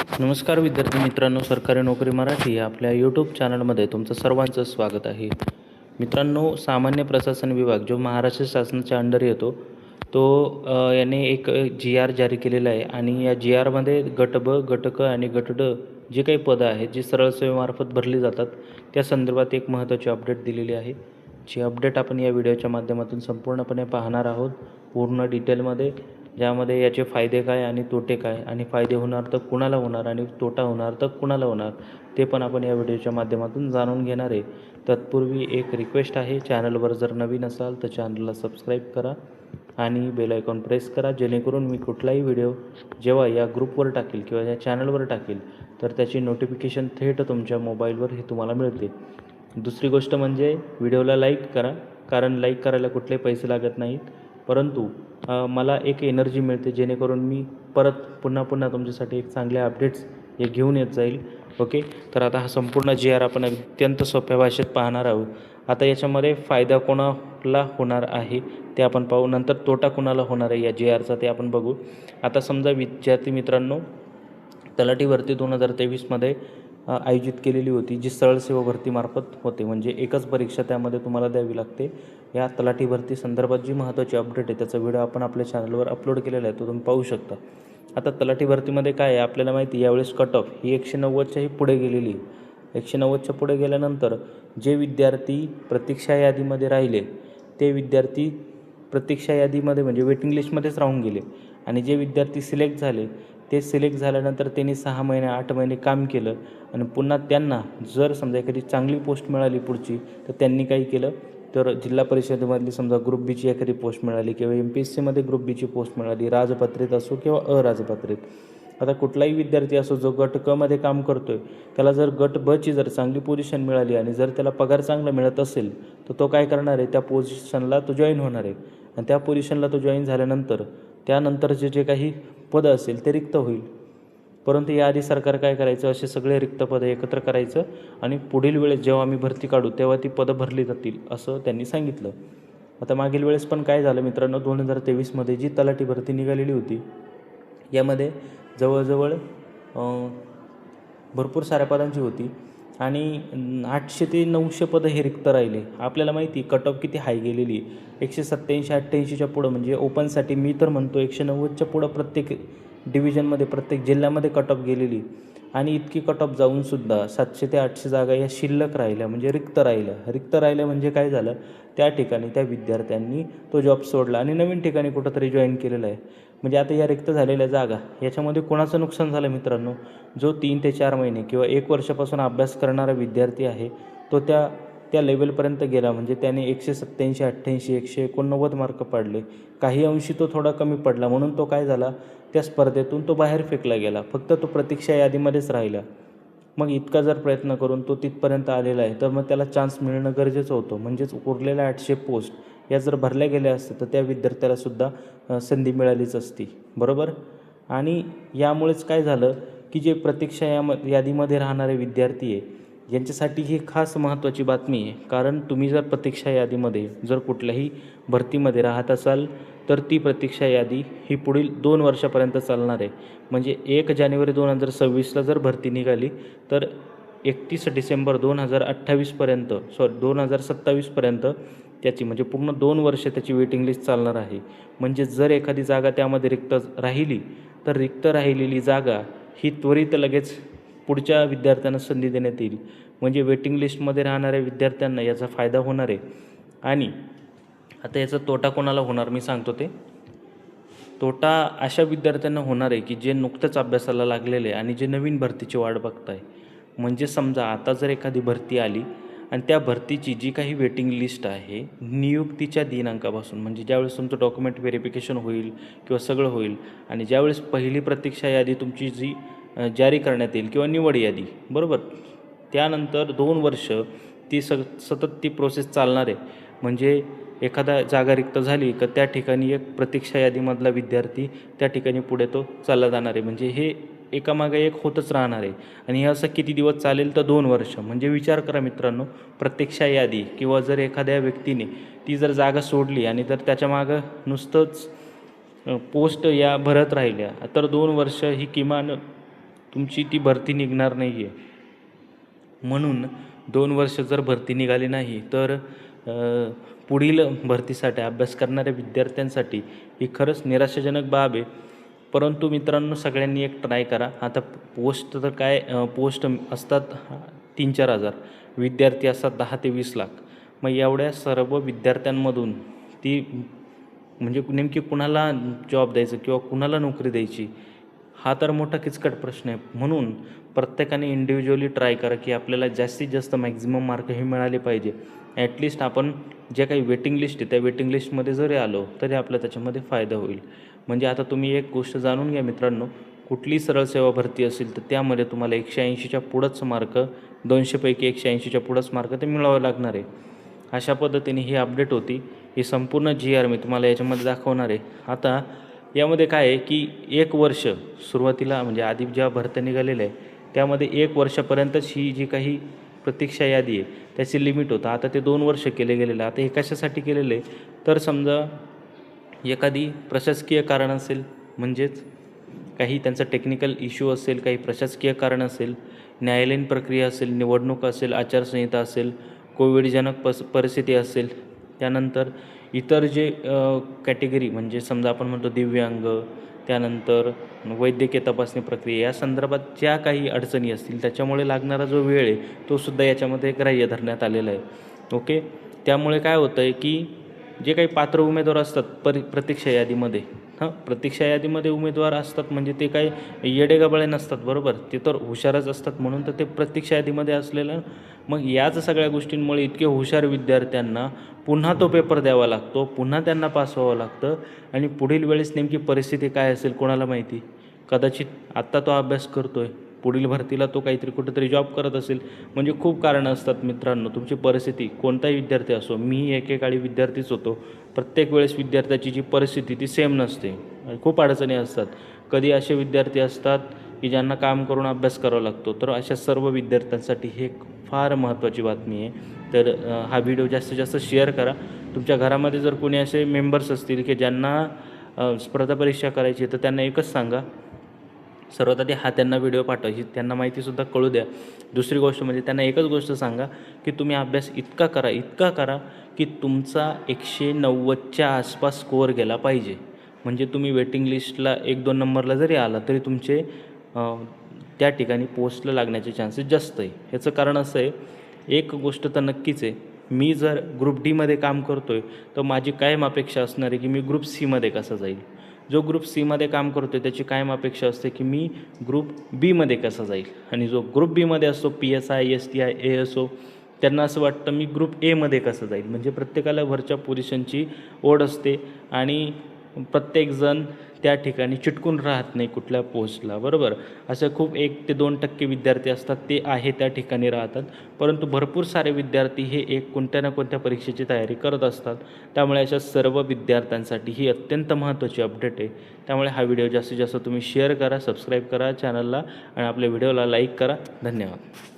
नमस्कार विद्यार्थी मित्रांनो, सरकारी नोकरी मराठी या आपल्या यूट्यूब चॅनलमध्ये तुमचं सर्वांचं स्वागत आहे. मित्रांनो, सामान्य प्रशासन विभाग जो महाराष्ट्र शासनाच्या अंडर येतो तो याने एक GR जारी केलेला आहे आणि या GRमध्ये गट ब, गट क आणि गट ड जे काही पदं आहेत जी सरळ सेवेमार्फत भरली जातात त्या संदर्भात एक महत्त्वाची अपडेट दिलेली आहे. जी अपडेट आपण या व्हिडिओच्या माध्यमातून संपूर्णपणे पाहणार आहोत पूर्ण डिटेलमध्ये, ज्यामध्ये याचे फायदे काय आणि तोटे काय आणि फायदे होणार तर कुणाला होणार आणि तोटा होणार तर कुणाला होणार ते पण आपण या व्हिडिओच्या माध्यमातून जाणून घेणार आहे. तत्पूर्वी एक रिक्वेस्ट आहे, चॅनलवर जर नवीन असाल तर चॅनलला सबस्क्राईब करा आणि बेल आयकॉन प्रेस करा, जेणेकरून मी कुठलाही व्हिडिओ जेव्हा या ग्रुपवर टाकेल किंवा या चॅनलवर टाकेल तर त्याची नोटिफिकेशन थेट तुमच्या मोबाईलवर हे तुम्हाला मिळते. दुसरी गोष्ट म्हणजे व्हिडिओला लाईक करा, कारण लाईक करायला कुठले पैसे लागत नाहीत, परंतु मला एक एनर्जी मिळते जेणेकरून मी परत पुन्हा तुमच्यासाठी एक चांगले अपडेट्स हे घेऊन येत जाईल. ओके, तर आता हा संपूर्ण GR आपण अत्यंत सोप्या भाषेत पाहणार आहोत. आता याच्यामध्ये फायदा कोणाला होणार आहे ते आपण पाहू, नंतर तोटा कोणाला होणार आहे या GRचा ते आपण बघू. आता समजा विद्यार्थी मित्रांनो, तलाठी भरती 2023मध्ये आयोजित केलेली होती, जी सरळ सेवा भरतीमार्फत होते, म्हणजे एकच परीक्षा त्यामध्ये तुम्हाला द्यावी लागते. या तलाठी भरती संदर्भात जी महत्त्वाची अपडेट आहे त्याचा व्हिडिओ आपण आपल्या चॅनलवर अपलोड केलेला आहे, तो तुम्ही पाहू शकता. आता तलाठी भरतीमध्ये काय आहे आपल्याला माहिती, यावेळेस कट ऑफ ही 190च्याही पुढे गेलेली. 190च्या पुढे गेल्यानंतर जे विद्यार्थी प्रतीक्षा यादीमध्ये राहिले ते विद्यार्थी प्रतीक्षा यादीमध्ये म्हणजे वेटिंग लिस्टमध्येच राहून गेले, आणि जे विद्यार्थी सिलेक्ट झाले ते सिलेक्ट झाल्यानंतर त्यांनी 6 महिने 8 महिने काम केलं आणि पुन्हा त्यांना जर समजा एखादी चांगली पोस्ट मिळाली पुढची, तर त्यांनी काही केलं तर जिल्हा परिषदेमधली समजा ग्रुप बीची एखादी पोस्ट मिळाली किंवा MPSCमध्ये ग्रुप बीची पोस्ट मिळाली, राजपत्रित असो किंवा अराजपत्रित. आता कुठलाही विद्यार्थी असो जो गट क मध्ये काम करतो आहे, त्याला जर गट ब ची जर चांगली पोझिशन मिळाली आणि जर त्याला पगार चांगला मिळत असेल तर तो काय करणार आहे, त्या पोझिशनला तो जॉईन होणार आहे. आणि त्या पोझिशनला तो जॉईन झाल्यानंतर त्यानंतरचे जे काही पदं असेल ते रिक्त होईल. परंतु याआधी सरकार काय करायचं, असे सगळे रिक्त पदं एकत्र करायचं आणि पुढील वेळेस जेव्हा आम्ही भरती काढू तेव्हा ती पदं भरली जातील असं त्यांनी सांगितलं. आता मागील वेळेस पण काय झालं मित्रांनो, 2023मध्ये जी तलाठी भरती निघालेली होती यामध्ये जवळजवळ भरपूर साऱ्या पदांची होती आणि 800 ते 900 पदं हे रिक्त राहिले. आपल्याला माहिती कट ऑफ किती हाय गेलेली, 187-88च्या पुढं, म्हणजे ओपनसाठी मी तर म्हणतो 190च्या पुढं प्रत्येक डिव्हिजनमध्ये प्रत्येक जिल्ह्यामध्ये कट ऑफ गेलेली. आणि इतकी कट ऑफ जाऊनसुद्धा 700 ते 800 जागा या शिल्लक राहिल्या, म्हणजे रिक्त राहिल्या म्हणजे काय झालं, त्या ठिकाणी त्या विद्यार्थ्यांनी तो जॉब सोडला आणि नवीन ठिकाणी कुठंतरी जॉईन केलेला आहे. म्हणजे आता या रिक्त झालेल्या जागा याच्यामध्ये कोणाचं नुकसान झालं मित्रांनो, जो 3 ते 4 महिने किंवा 1 वर्षापासून अभ्यास करणारा विद्यार्थी आहे तो त्या लेवलपर्यंत गेला, म्हणजे त्याने 187, 88, 189 मार्क पाडले, काही अंशी तो थोडा कमी पडला, म्हणून तो काय झाला, त्या स्पर्धेतून तो बाहेर फेकला गेला, फक्त तो प्रतीक्षा यादीमध्येच राहिला. मग इतका जर प्रयत्न करून तो तिथपर्यंत आलेला आहे तर मग त्याला चान्स मिळणं गरजेचं होतं. म्हणजेच उरलेल्या 800 पोस्ट या जर भरल्या गेल्या असत्या तर त्या विद्यार्थ्यालासुद्धा संधी मिळालीच असती, बरोबर. आणि यामुळेच काय झालं की जे प्रतीक्षा यादीमध्ये राहणारे विद्यार्थी आहे यांच्यासाठी ही खास महत्त्वाची बातमी आहे. कारण तुम्ही जर प्रतीक्षा यादीमध्ये जर कुठल्याही भरतीमध्ये राहत असाल तर ती प्रतीक्षा यादी ही पुढील 2 वर्षापर्यंत चालणार आहे. म्हणजे 1 जानेवारी 2026ला जर भरती निघाली तर 31 डिसेंबर 2028पर्यंत 2027पर्यंत त्याची म्हणजे पूर्ण 2 वर्ष त्याची वेटिंग लिस्ट चालणार आहे. म्हणजे जर एखादी जागा त्यामध्ये रिक्त राहिली तर रिक्त राहिलेली जागा ही त्वरित लगेच पुढच्या विद्यार्थ्यांना संधी देण्यात येईल. म्हणजे वेटिंग लिस्टमध्ये राहणाऱ्या विद्यार्थ्यांना याचा फायदा होणार आहे. आणि आता याचा तोटा कोणाला होणार मी सांगतो. ते तोटा अशा विद्यार्थ्यांना होणार आहे की जे नुकतंच अभ्यासाला लागलेले आणि जे नवीन भरतीची वाट बघताय. म्हणजे समजा आता जर एखादी भरती आली आणि त्या भरतीची जी काही वेटिंग लिस्ट आहे नियुक्तीच्या दिनांकापासून, म्हणजे ज्यावेळेस तुमचं डॉक्युमेंट व्हेरिफिकेशन होईल किंवा सगळं होईल आणि ज्यावेळेस पहिली प्रतीक्षा यादी तुमची जी जारी करण्यात येईल किंवा निवड यादी, बरोबर, त्यानंतर 2 वर्ष ती सतत ती प्रोसेस चालणार आहे. म्हणजे एखादा जागा रिक्त झाली का त्या ठिकाणी एक प्रतीक्षा यादीमधला विद्यार्थी त्या ठिकाणी पुढे तो चालला जाणार आहे. म्हणजे हे एकामागे एक होतच राहणार आहे. आणि हे असं किती दिवस चालेल तर 2 वर्ष. म्हणजे विचार करा मित्रांनो, प्रतीक्षा यादी किंवा जर एखाद्या व्यक्तीने ती जर जागा सोडली आणि जर त्याच्यामागं नुसतंच पोस्ट या भरत राहिल्या तर 2 वर्ष ही किमान तुमची ती भरती निघणार नाही आहे. म्हणून 2 वर्ष जर भरती निघाली नाही तर पुढील भरतीसाठी अभ्यास करणाऱ्या विद्यार्थ्यांसाठी ही खरंच निराशाजनक बाब आहे. परंतु मित्रांनो, सगळ्यांनी एक ट्राय करा. आता पोस्ट तर काय, पोस्ट असतात 3-4 हजार, विद्यार्थी असतात 10 ते 20 लाख. मग एवढ्या सर्व विद्यार्थ्यांमधून ती म्हणजे नेमकी कुणाला जॉब द्यायचं किंवा कुणाला नोकरी द्यायची, हा तर मोठा किचकट प्रश्न आहे. म्हणून प्रत्येकाने इंडिव्हिज्युअली ट्राय करा की आपल्याला जास्तीत जास्त मॅक्झिमम मार्क हे मिळाले पाहिजे. ॲटलिस्ट आपण जे काही वेटिंग लिस्ट आहे त्या वेटिंग लिस्टमध्ये जरी आलो तरी आपला त्याच्यामध्ये फायदा होईल. म्हणजे आता तुम्ही एक गोष्ट जाणून घ्या मित्रांनो, कुठली सरळ सेवा भरती असेल तर त्यामध्ये तुम्हाला 180च्या पुढंच मार्क, 200 पैकी 180च्या पुढंच मार्क ते मिळवावं लागणार आहे. अशा पद्धतीने ही अपडेट होती. ही संपूर्ण GR मी तुम्हाला याच्यामध्ये दाखवणार आहे. आता यामध्ये काय आहे की 1 वर्ष सुरुवातीला म्हणजे आधी ज्या भरत्या निघालेल्या आहे त्यामध्ये 1 वर्षापर्यंतच ही जी काही प्रतीक्षा यादी आहे त्याची लिमिट होतं. आता ते 2 वर्ष केले गेलेलं आहे. आता हे कशासाठी केलेलं आहे तर समजा एखादी प्रशासकीय कारण असेल, म्हणजेच काही त्यांचा टेक्निकल इश्यू असेल, काही प्रशासकीय कारण असेल, न्यायालयीन प्रक्रिया असेल, निवडणूक असेल, आचारसंहिता असेल, कोविडजनक परिस्थिती असेल, त्यानंतर इतर जे कॅटेगरी म्हणजे समजा आपण म्हणतो दिव्यांग, त्यानंतर वैद्यकीय तपासणी प्रक्रिया, या संदर्भात ज्या काही अडचणी असतील त्याच्यामुळे लागणारा जो वेळ आहे तो सुद्धा याच्यामध्ये ग्राह्य धरण्यात आलेला आहे. ओके, त्यामुळे काय होतं आहे की जे काही पात्र उमेदवार असतात प्रतीक्षा यादीमध्ये, प्रतीक्षा यादीमध्ये उमेदवार असतात म्हणजे ते काही येडेगबाळे नसतात, बरोबर, ते तर हुशारच असतात. म्हणून तर ते प्रतीक्षा यादीमध्ये असलेलं. मग याच सगळ्या गोष्टींमुळे इतके हुशार विद्यार्थ्यांना पुन्हा तो पेपर द्यावा लागतो, पुन्हा त्यांना पास व्हावं लागतं. आणि पुढील वेळेस नेमकी परिस्थिती काय असेल कोणाला माहिती. कदाचित आत्ता तो अभ्यास करतो आहे, पुढील भरतीला तो काहीतरी कुठेतरी जॉब करत असेल. म्हणजे खूप कारणं असतात मित्रांनो. तुमची परिस्थिती, कोणताही विद्यार्थी असो, मी एकेकाळी विद्यार्थीच होतो, प्रत्येक वेळेस विद्यार्थ्याची जी परिस्थिती ती सेम नसते, खूप अडचणी असतात. कधी असे विद्यार्थी असतात की ज्यांना काम करून अभ्यास करावा लागतो. तर अशा सर्व विद्यार्थ्यांसाठी हे एक फार महत्त्वाची बातमी आहे. तर हा व्हिडिओ जास्तीत जास्त शेअर करा. तुमच्या घरामध्ये जर कोणी असे मेंबर्स असतील की ज्यांना स्पर्धा परीक्षा करायची तर त्यांना एकच सांगा, सर्वात आधी हा त्यांना व्हिडिओ पाठवायची, त्यांना माहितीसुद्धा कळू द्या. दुसरी गोष्ट म्हणजे त्यांना एकच गोष्ट सांगा की तुम्ही अभ्यास इतका करा की तुमचा 190च्या आसपास स्कोअर गेला पाहिजे. म्हणजे तुम्ही वेटिंग लिस्टला 1-2 नंबरला जरी आला तरी तुमचे त्या ठिकाणी पोस्टला लागण्याचे चान्सेस जास्त आहे. ह्याचं कारण असं आहे, एक गोष्ट तर नक्कीच आहे, मी जर ग्रुप डीमध्ये काम करतो आहे तर माझी कायम अपेक्षा असणार आहे की मी ग्रुप सीमध्ये कसा जाईल. जो ग्रुप सीमध्ये काम करतो आहे त्याची कायम अपेक्षा असते की मी ग्रुप बीमध्ये कसा जाईल. आणि जो ग्रुप बीमध्ये असतो, PSI, STI, ASO, त्यांना असं वाटतं मी ग्रुप एमध्ये कसं जाईल. म्हणजे प्रत्येकाला वरच्या पोझिशनची ओढ असते आणि प्रत्येकजण त्या ठिकाणी चिटकून राहत नाही कुठल्या पोस्टला, बरोबर. असे खूप 1 ते 2% विद्यार्थी असतात ते आहे त्या ठिकाणी राहतात. परंतु भरपूर सारे विद्यार्थी हे कोणत्या ना कोणत्या परीक्षेची तयारी करत असतात. त्यामुळे अशा सर्व विद्यार्थ्यांसाठी ही अत्यंत महत्त्वाची अपडेट आहे. त्यामुळे हा व्हिडिओ जास्तीत जास्त तुम्ही शेअर करा, सबस्क्राईब करा चॅनलला आणि आपल्या व्हिडिओला लाईक करा. धन्यवाद.